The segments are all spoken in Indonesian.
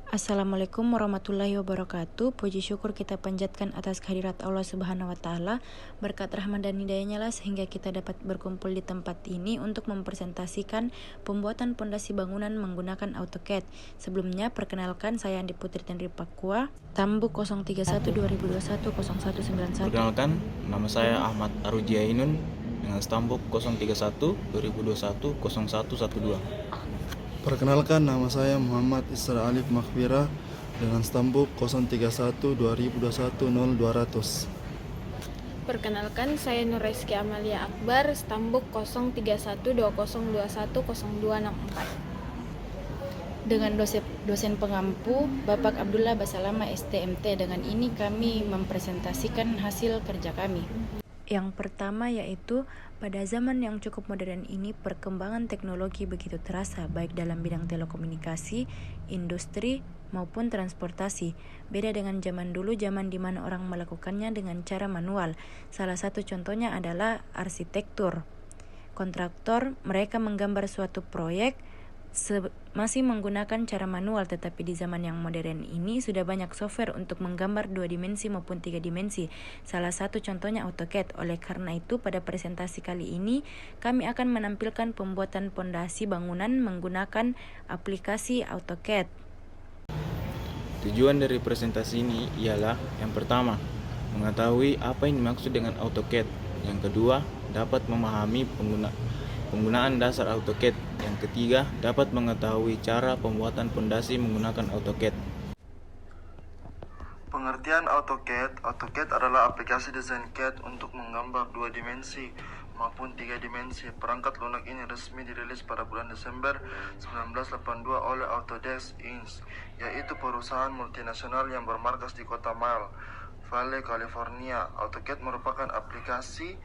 Assalamualaikum warahmatullahi wabarakatuh. Puji syukur kita panjatkan atas kehadirat Allah Subhanahu wa taala. Berkat rahmat dan hidayahnya lah sehingga kita dapat berkumpul di tempat ini untuk mempresentasikan pembuatan pondasi bangunan menggunakan AutoCAD. Sebelumnya perkenalkan, saya Andi Putri Tenri Pakua, Tambuk 031 2021 0191. Perkenalkan, nama saya Ahmad Arujia Ainun dengan stambuk 031 2021 0112. Perkenalkan, nama saya Muhammad Isra Alif Makhfirah dengan stambuk 031 2021 0200. Perkenalkan, saya Nureski Amalia Akbar, stambuk 031 2021 0264. Dengan dosen pengampu Bapak Abdullah Basalama STMT. Dengan ini kami mempresentasikan hasil kerja kami. Yang pertama yaitu pada zaman yang cukup modern ini perkembangan teknologi begitu terasa baik dalam bidang telekomunikasi, industri maupun transportasi. Beda dengan zaman dulu, zaman di mana orang melakukannya dengan cara manual. Salah satu contohnya adalah arsitektur. Kontraktor mereka menggambar suatu proyek masih menggunakan cara manual, tetapi di zaman yang modern ini sudah banyak software untuk menggambar 2 dimensi maupun 3 dimensi. Salah satu contohnya AutoCAD. Oleh karena itu, pada presentasi kali ini kami akan menampilkan pembuatan pondasi bangunan menggunakan aplikasi AutoCAD. Tujuan dari presentasi ini ialah yang pertama, mengetahui apa yang dimaksud dengan AutoCAD. Yang kedua, dapat memahami penggunaan dasar AutoCAD. Yang ketiga, dapat mengetahui cara pembuatan pondasi menggunakan AutoCAD. Pengertian AutoCAD. AutoCAD adalah aplikasi desain CAD untuk menggambar 2 dimensi maupun 3 dimensi. Perangkat lunak ini resmi dirilis pada bulan Desember 1982 oleh Autodesk Inc., yaitu perusahaan multinasional yang bermarkas di kota Mill Valley, California. AutoCAD merupakan aplikasi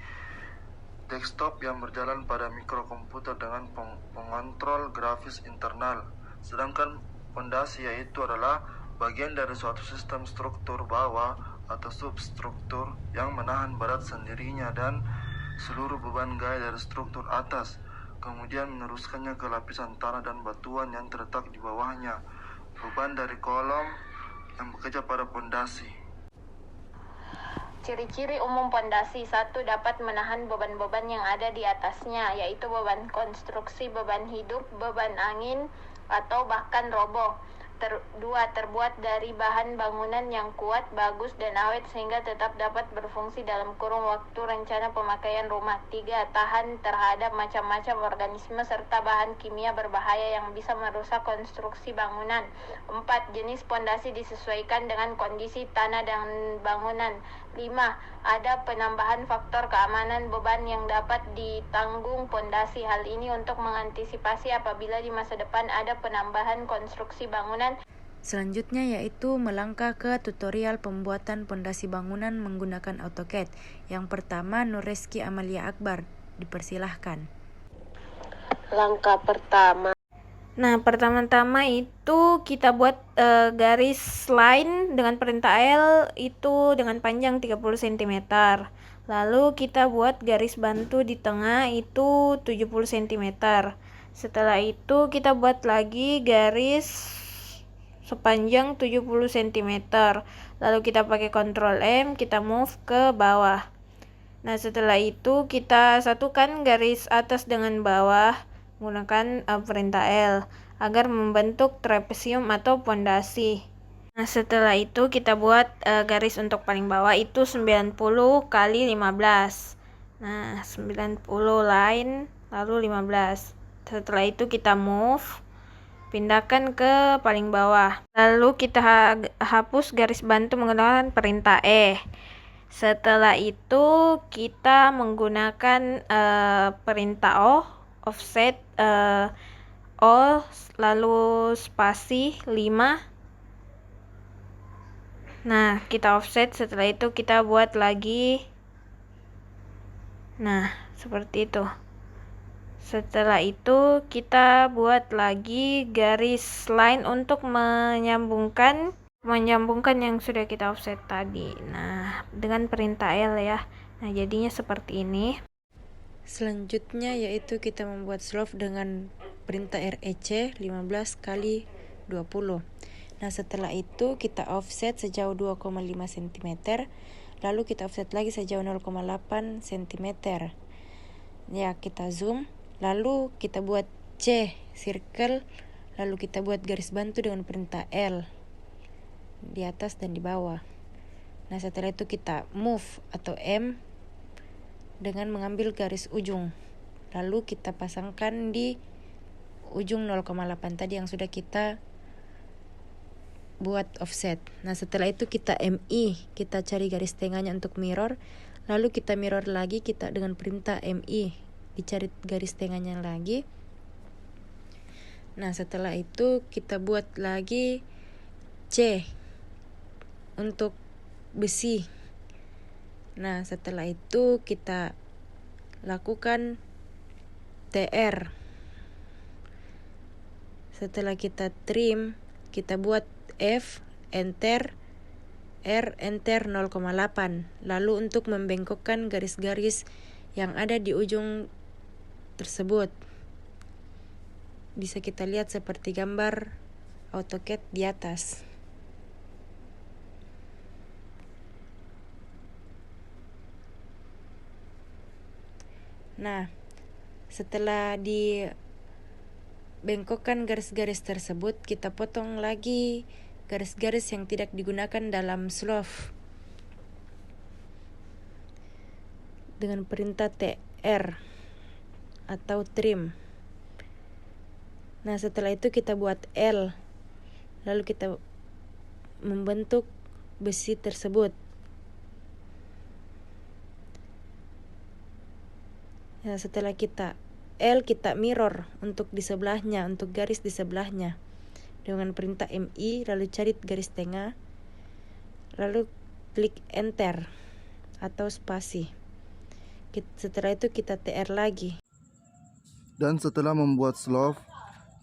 desktop yang berjalan pada mikrokomputer dengan pengontrol grafis internal. Sedangkan pondasi yaitu adalah bagian dari suatu sistem struktur bawah atau substruktur yang menahan berat sendirinya dan seluruh beban gaya dari struktur atas, kemudian meneruskannya ke lapisan tanah dan batuan yang terletak di bawahnya. Beban dari kolom yang bekerja pada pondasi. Ciri-ciri umum pondasi: 1. Dapat menahan beban-beban yang ada di atasnya, yaitu beban konstruksi, beban hidup, beban angin, atau bahkan roboh. 2. Terbuat dari bahan bangunan yang kuat, bagus, dan awet sehingga tetap dapat berfungsi dalam kurun waktu rencana pemakaian rumah. 3. Tahan terhadap macam-macam organisme serta bahan kimia berbahaya yang bisa merusak konstruksi bangunan. 4. Jenis pondasi disesuaikan dengan kondisi tanah dan bangunan. 5. Ada penambahan faktor keamanan beban yang dapat ditanggung pondasi. Hal ini untuk mengantisipasi apabila di masa depan ada penambahan konstruksi bangunan. Selanjutnya yaitu melangkah ke tutorial pembuatan pondasi bangunan menggunakan AutoCAD. Yang pertama, Nureski Amalia Akbar, dipersilahkan. Langkah pertama. Nah, pertama-tama itu kita buat garis line dengan perintah L itu dengan panjang 30 cm. Lalu kita buat garis bantu di tengah itu 70 cm. Setelah itu kita buat lagi garis sepanjang 70 cm. Lalu kita pakai Ctrl M, kita move ke bawah. Nah, setelah itu kita satukan garis atas dengan bawah menggunakan perintah L agar membentuk trapesium atau pondasi. Nah, setelah itu kita buat garis untuk paling bawah itu 90 kali 15. Nah, 90 line lalu 15. Setelah itu kita move, pindahkan ke paling bawah. Lalu kita hapus garis bantu menggunakan perintah E. Setelah itu kita menggunakan perintah O, offset O, lalu spasi 5. Nah, kita offset. Setelah itu kita buat lagi. Nah, seperti itu. Setelah itu kita buat lagi garis line untuk menyambungkan yang sudah kita offset tadi. Nah, dengan perintah L ya. Nah, jadinya seperti ini. Selanjutnya yaitu kita membuat slope dengan perintah REC 15 kali 20. Nah, setelah itu kita offset sejauh 2,5 cm, lalu kita offset lagi sejauh 0,8 cm. Ya, kita zoom, lalu kita buat C, circle, lalu kita buat garis bantu dengan perintah L di atas dan di bawah. Nah, setelah itu kita move atau M dengan mengambil garis ujung, lalu kita pasangkan di ujung 0,8 tadi yang sudah kita buat offset. Nah, setelah itu kita MI, kita cari garis tengahnya untuk mirror, lalu kita mirror lagi, kita dengan perintah MI dicari garis tengahnya lagi. Nah, setelah itu kita buat lagi C untuk besi. Nah, setelah itu kita lakukan TR. Setelah kita trim, kita buat F, enter, R, enter 0,8. Lalu untuk membengkokkan garis-garis yang ada di ujung tersebut, bisa kita lihat seperti gambar AutoCAD di atas. Nah, setelah dibengkokkan garis-garis tersebut, kita potong lagi garis-garis yang tidak digunakan dalam slope dengan perintah TR atau trim. Nah, setelah itu kita buat L, lalu kita membentuk besi tersebut. Nah, setelah kita L, kita mirror untuk di sebelahnya, untuk garis di sebelahnya dengan perintah MI, lalu cari garis tengah, lalu klik enter atau spasi. Setelah itu kita TR lagi. Dan setelah membuat slope,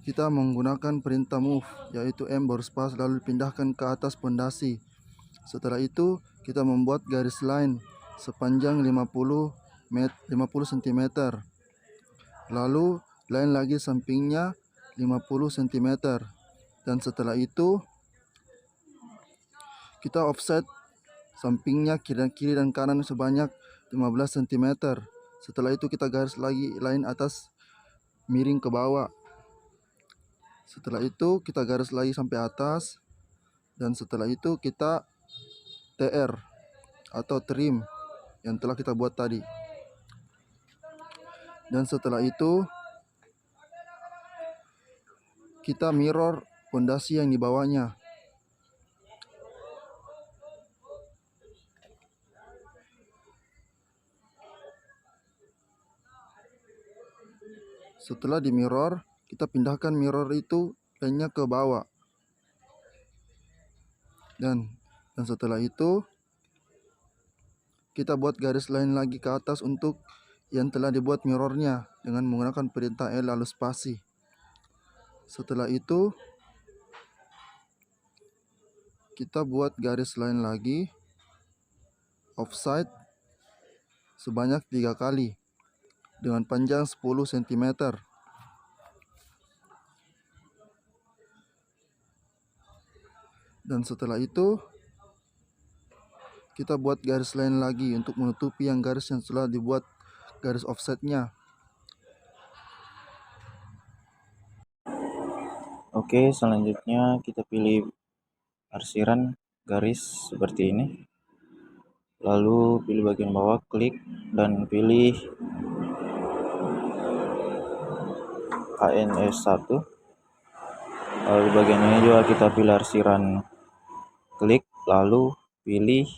kita menggunakan perintah move, yaitu M baru space, lalu pindahkan ke atas pondasi. Setelah itu kita membuat garis line sepanjang 50 cm, lalu line lagi sampingnya 50 cm, dan setelah itu kita offset sampingnya kiri dan kanan sebanyak 15 cm. Setelah itu kita garis lagi line atas miring ke bawah. Setelah itu kita garis lagi sampai atas, dan setelah itu kita TR atau trim yang telah kita buat tadi. Dan setelah itu kita mirror pondasi yang di bawahnya. Setelah di mirror, kita pindahkan mirror itu line-nya ke bawah. Dan setelah itu kita buat garis line lagi ke atas untuk yang telah dibuat mirrornya dengan menggunakan perintah L lalu spasi. Setelah itu kita buat garis line lagi offside sebanyak 3 kali dengan panjang 10 cm. Dan setelah itu kita buat garis line lagi untuk menutupi yang garis yang telah dibuat garis offsetnya. Oke, selanjutnya kita pilih arsiran garis seperti ini. Lalu pilih bagian bawah, klik dan pilih KNS1. Lalu bagian ini juga kita pilih arsiran, klik, lalu pilih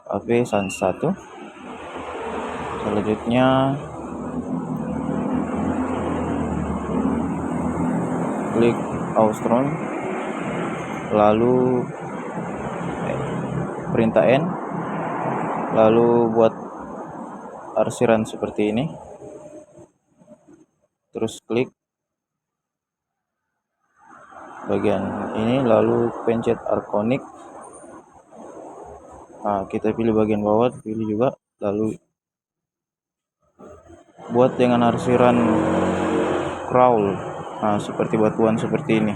AP1. Selanjutnya klik Austron, lalu perintah N, lalu buat arsiran seperti ini, terus klik bagian ini, lalu pencet arkonik. Nah, kita pilih bagian bawah, pilih juga, lalu buat dengan arsiran crawl. Nah, seperti batuan seperti ini.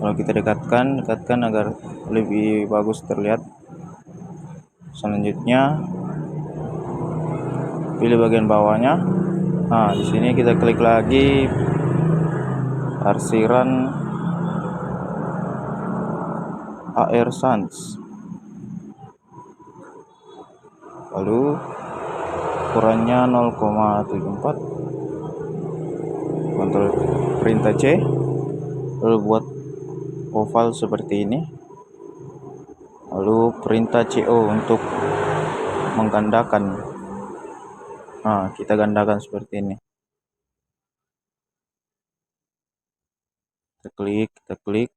Kalau kita dekatkan agar lebih bagus terlihat. Selanjutnya pilih bagian bawahnya. Nah, di sini kita klik lagi arsiran AR Sans. Lalu ukurannya 0,74. Kontrol perintah C. Lalu buat oval seperti ini. Lalu perintah CO untuk menggandakan. Nah, kita gandakan seperti ini. Kita klik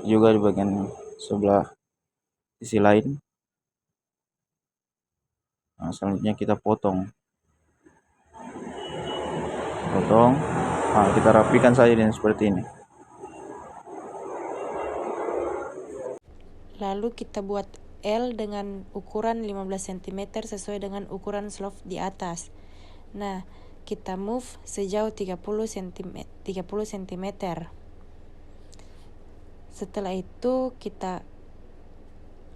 juga di bagian sebelah sisi lain. Nah, selanjutnya kita potong. Nah, kita rapikan saja dengan seperti ini. Lalu kita buat L dengan ukuran 15 cm sesuai dengan ukuran slope di atas. Nah, kita move sejauh 30 cm. Setelah itu kita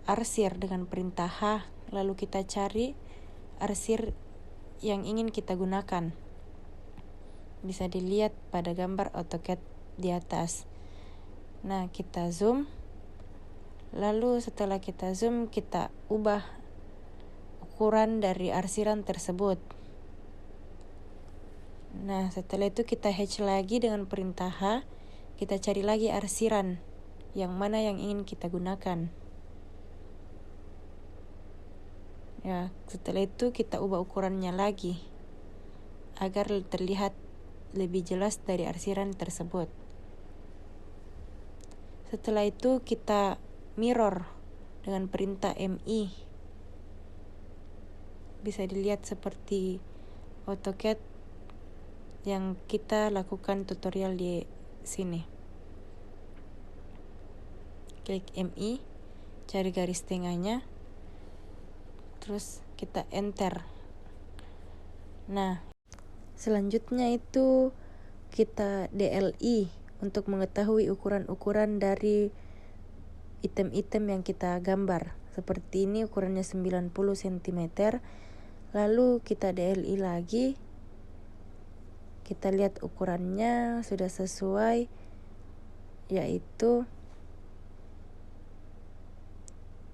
arsir dengan perintah H, lalu kita cari arsir yang ingin kita gunakan. Bisa dilihat pada gambar AutoCAD di atas. Nah, kita zoom. Lalu setelah kita zoom, kita ubah ukuran dari arsiran tersebut. Nah, setelah itu kita hatch lagi dengan perintah H. Kita cari lagi arsiran yang mana yang ingin kita gunakan. Ya, setelah itu kita ubah ukurannya lagi agar terlihat lebih jelas dari arsiran tersebut. Setelah itu kita mirror dengan perintah MI. Bisa dilihat seperti AutoCAD yang kita lakukan tutorial di sini. Klik MI, cari garis tengahnya, terus kita enter. Nah, selanjutnya itu kita DLI untuk mengetahui ukuran-ukuran dari item-item yang kita gambar. Seperti ini ukurannya 90 cm. Lalu kita DLI lagi. Kita lihat ukurannya sudah sesuai, yaitu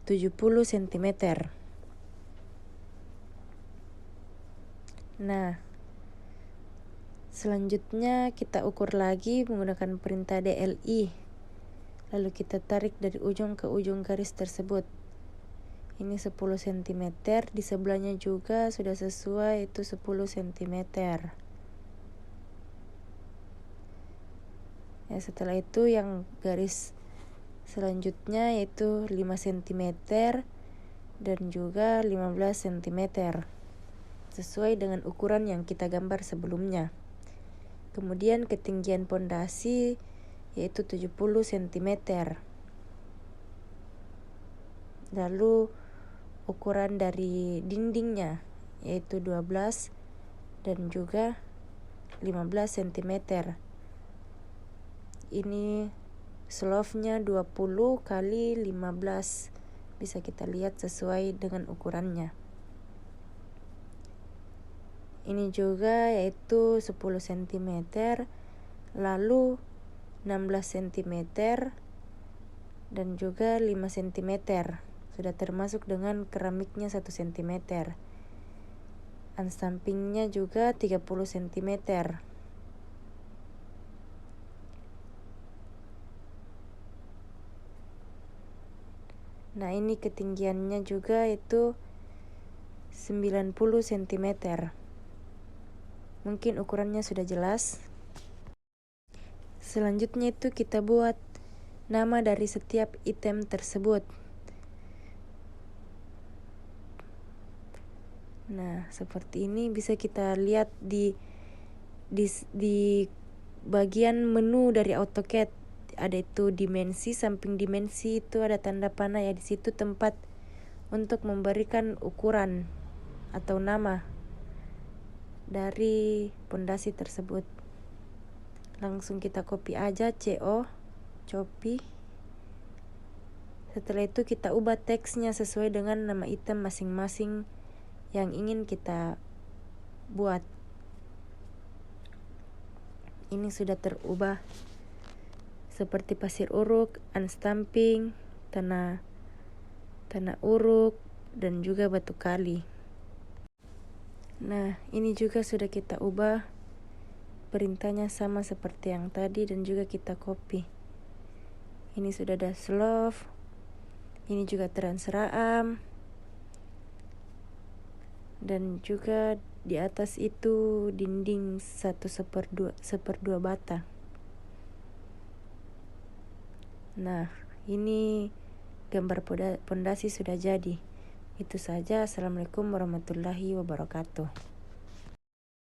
70 cm. Nah, selanjutnya kita ukur lagi menggunakan perintah DLI. Lalu kita tarik dari ujung ke ujung garis tersebut. Ini 10 cm, di sebelahnya juga sudah sesuai, itu 10 cm. Ya, setelah itu yang garis selanjutnya yaitu 5 cm dan juga 15 cm. Sesuai dengan ukuran yang kita gambar sebelumnya. Kemudian ketinggian pondasi yaitu 70 cm. Lalu ukuran dari dindingnya yaitu 12 dan juga 15 cm. Ini slope-nya 20 kali 15. Bisa kita lihat sesuai dengan ukurannya. Ini juga yaitu 10 cm, lalu 16 cm dan juga 5 cm. Sudah termasuk dengan keramiknya 1 cm. Sampingnya juga 30 cm. Nah, ini ketinggiannya juga itu 90 cm. Mungkin ukurannya sudah jelas. Selanjutnya itu kita buat nama dari setiap item tersebut. Nah, seperti ini bisa kita lihat di bagian menu dari AutoCAD. Ada itu dimensi, samping dimensi itu ada tanda panah ya, di situ tempat untuk memberikan ukuran atau nama dari pondasi tersebut. Langsung kita copy aja CO. copy. Setelah itu kita ubah teksnya sesuai dengan nama item masing-masing yang ingin kita buat. Ini sudah terubah seperti pasir uruk, unstamping, tanah uruk, dan juga batu kali. Nah, ini juga sudah kita ubah. Perintahnya sama seperti yang tadi dan juga kita copy. Ini sudah ada slope. Ini juga transraam. Dan juga di atas itu dinding 1/2 bata. Nah, ini gambar pondasi sudah jadi. Itu saja. Assalamualaikum warahmatullahi wabarakatuh.